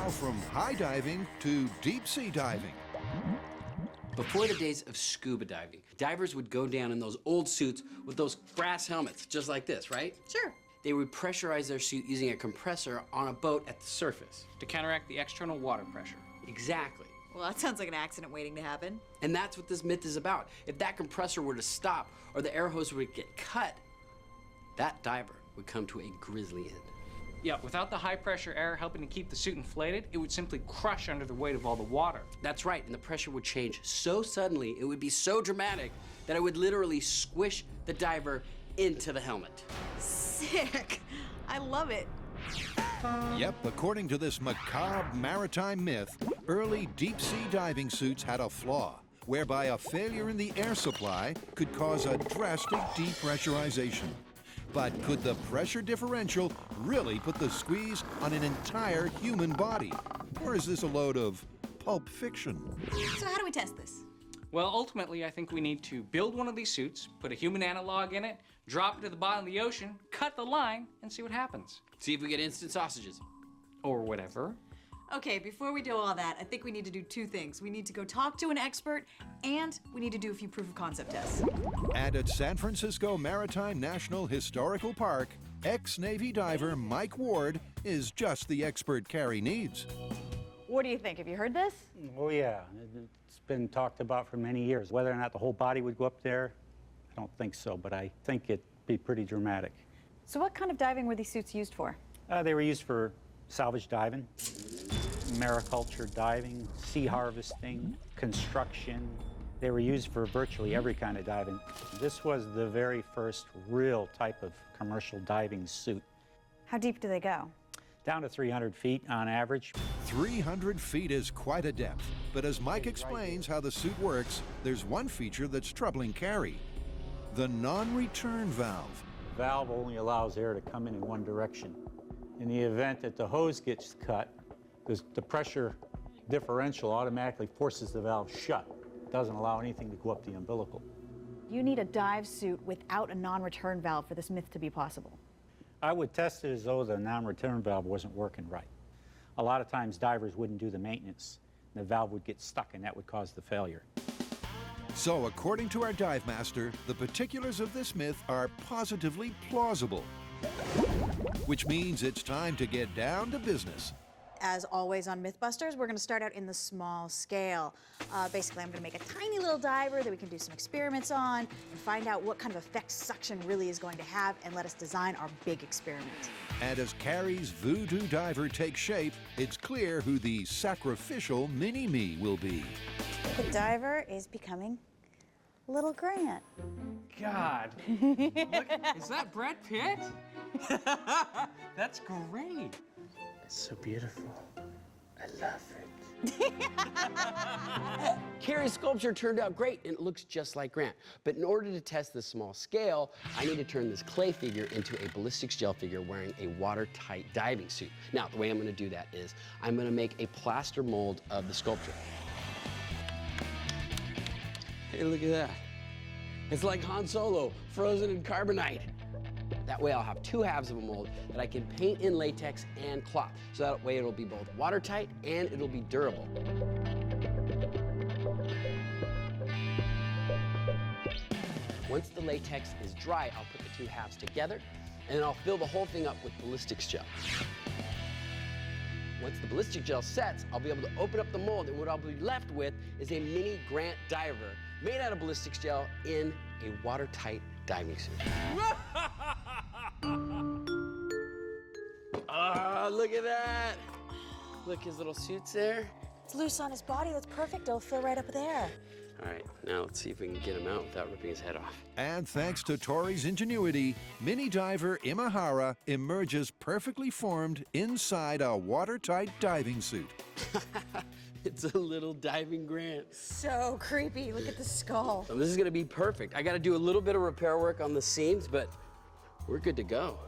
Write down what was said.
Now from high diving to deep sea diving. Before the days of scuba diving, divers would go down in those old suits with those brass helmets, just like this, right? Sure. They would pressurize their suit using a compressor on a boat at the surface. To counteract the external water pressure. Exactly. Well, that sounds like an accident waiting to happen. And that's what this myth is about. If that compressor were to stop or the air hose would get cut, that diver would come to a grisly end. Yeah, without the high-pressure air helping to keep the suit inflated, it would simply crush under the weight of all the water. That's right, and the pressure would change so suddenly, it would be so dramatic that it would literally squish the diver into the helmet. Sick. I love it. Yep, according to this macabre maritime myth, early deep-sea diving suits had a flaw, whereby a failure in the air supply could cause a drastic depressurization. But could the pressure differential really put the squeeze on an entire human body? Or is this a load of pulp fiction? So how do we test this? Well, ultimately, I think we need to build one of these suits, put a human analog in it, drop it to the bottom of the ocean, cut the line, and see what happens. See if we get instant sausages. Or whatever. Okay, before we do all that, I think we need to do two things. We need to go talk to an expert, and we need to do a few proof of concept tests. And at San Francisco Maritime National Historical Park, ex-Navy diver Mike Ward is just the expert Carrie needs. What do you think? Have you heard this? Oh, yeah. It's been talked about for many years. Whether or not the whole body would go up there, I don't think so, but I think it'd be pretty dramatic. So what kind of diving were these suits used for? They were used for salvage diving, mariculture diving, sea harvesting, construction. They were used for virtually every kind of diving. This was the very first real type of commercial diving suit. How deep do they go? Down to 300 feet on average. 300 feet is quite a depth, but as Mike explains how the suit works, there's one feature that's troubling Carrie: the non-return valve. The valve only allows air to come in one direction. In the event that the hose gets cut, the pressure differential automatically forces the valve shut. It doesn't allow anything to go up the umbilical. You need a dive suit without a non-return valve for this myth to be possible. I would test it as though the non-return valve wasn't working right. A lot of times divers wouldn't do the maintenance. The valve would get stuck and that would cause the failure. So according to our dive master, the particulars of this myth are positively plausible. Which means it's time to get down to business. As always on MythBusters, we're going to start out in the small scale. Basically, I'm going to make a tiny little diver that we can do some experiments on and find out what kind of effect suction really is going to have and let us design our big experiment. And as Carrie's voodoo diver takes shape, it's clear who the sacrificial mini-me will be. The diver is becoming Little Grant. God. Look, is that Brad Pitt? That's great. It's so beautiful. I love it. Carrie's sculpture turned out great, and it looks just like Grant. But in order to test the small scale, I need to turn this clay figure into a ballistics gel figure wearing a watertight diving suit. Now, the way I'm going to do that is I'm going to make a plaster mold of the sculpture. Hey, look at that. It's like Han Solo, frozen in carbonite. That way I'll have two halves of a mold that I can paint in latex and cloth. So that way it'll be both watertight and it'll be durable. Once the latex is dry, I'll put the two halves together and then I'll fill the whole thing up with ballistics gel. Once the ballistic gel sets, I'll be able to open up the mold, and what I'll be left with is a mini Grant diver made out of ballistics gel in a watertight diving suit. Look at that. Look, his little suit's there. It's loose on his body. That's perfect. It'll fill right up there. All right, now let's see if we can get him out without ripping his head off. And thanks to Tori's ingenuity, mini diver Imahara emerges perfectly formed inside a watertight diving suit. It's a little diving Grant. So creepy. Look at the skull. So this is gonna be perfect. I gotta do a little bit of repair work on the seams, but we're good to go.